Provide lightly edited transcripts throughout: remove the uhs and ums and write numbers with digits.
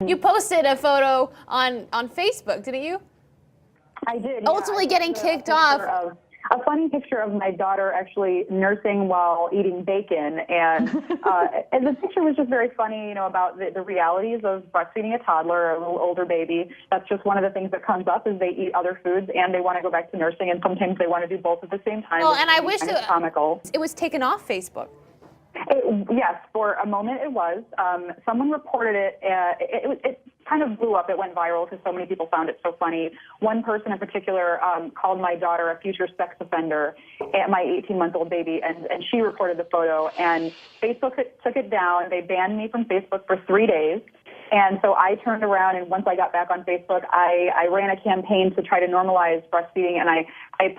You posted a photo on Facebook, didn't you? I did. Ultimately getting kicked off. A funny picture of my daughter actually nursing while eating bacon, and and the picture was just very funny, you know, about the realities of breastfeeding a toddler, a little older baby. That's just one of the things that comes up is they eat other foods and they want to go back to nursing, and sometimes they want to do both at the same time. Well, and I wish it's comical. It was taken off Facebook. Yes, for a moment it was. Someone reported it. It kind of blew up. It went viral because so many people found it so funny. One person in particular called my daughter a future sex offender, my 18-month-old baby, and she reported the photo. And Facebook took it down. They banned me from Facebook for 3 days. And so I turned around, and once I got back on Facebook, I ran a campaign to try to normalize breastfeeding, and I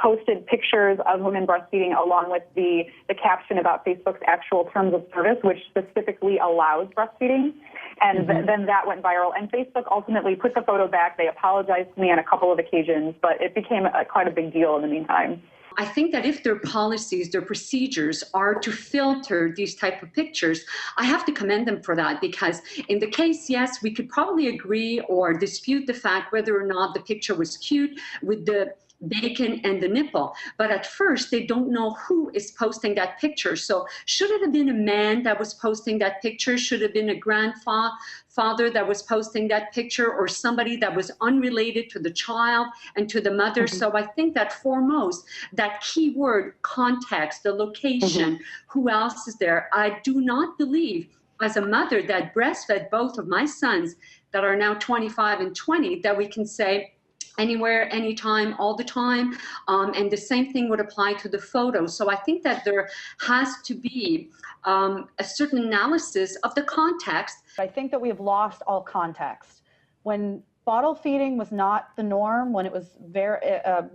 posted pictures of women breastfeeding along with the caption about Facebook's actual terms of service, which specifically allows breastfeeding. And then that went viral, and Facebook ultimately put the photo back. They apologized to me on a couple of occasions, but it became quite a big deal in the meantime. I think that if their policies, their procedures are to filter these type of pictures, I have to commend them for that, because in the case, yes, we could probably agree or dispute the fact whether or not the picture was cute with the bacon and the nipple, but at first they don't know who is posting that picture. So should it have been a man that was posting that picture? Should it have been a grandfather that was posting that picture, or somebody that was unrelated to the child and to the mother? So I think that foremost, that keyword context, the location, who else is there? I do not believe, as a mother that breastfed both of my sons that are now 25 and 20, that we can say anywhere, anytime, all the time. And the same thing would apply to the photo. So I think that there has to be a certain analysis of the context. I think that we have lost all context. When bottle feeding was not the norm, when it was very,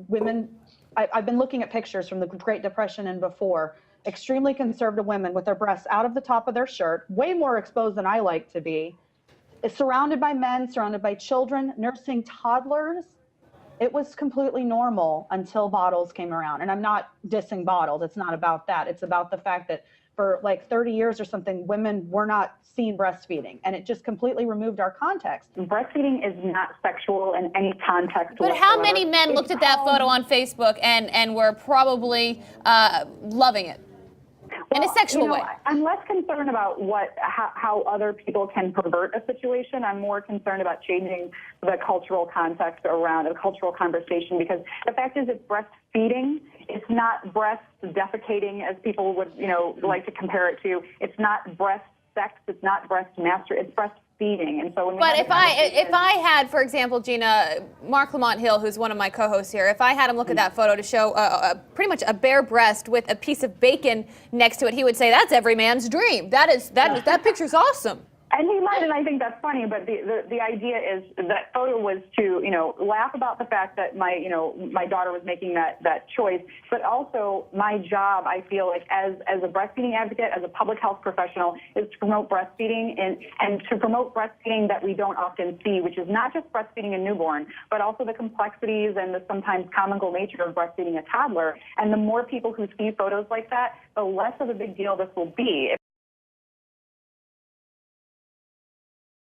women, I've been looking at pictures from the Great Depression and before, extremely conservative women with their breasts out of the top of their shirt, way more exposed than I like to be, surrounded by men, surrounded by children, nursing toddlers. It was completely normal until bottles came around. And I'm not dissing bottles. It's not about that. It's about the fact that for like 30 years or something, women were not seen breastfeeding. And it just completely removed our context. Breastfeeding is not sexual in any context But whatsoever. how many men looked at that photo on Facebook and were probably loving it? In a sexual way. I'm less concerned about how other people can pervert a situation. I'm more concerned about changing the cultural context around a cultural conversation, because the fact is it's breastfeeding. It's not breast defecating, as people would, like to compare it to. It's not breast sex. It's not breast master. It's breastfeeding. And so when if I had, for example, Gina, Mark Lamont Hill, who's one of my co-hosts here, if I had him look at that photo to show pretty much a bare breast with a piece of bacon next to it, he would say that's every man's dream. That picture's awesome. And he might, and I think that's funny, but the idea is that photo was to, laugh about the fact that my daughter was making that choice, but also my job, I feel like, as a breastfeeding advocate, as a public health professional, is to promote breastfeeding and to promote breastfeeding that we don't often see, which is not just breastfeeding a newborn, but also the complexities and the sometimes comical nature of breastfeeding a toddler. And the more people who see photos like that, the less of a big deal this will be.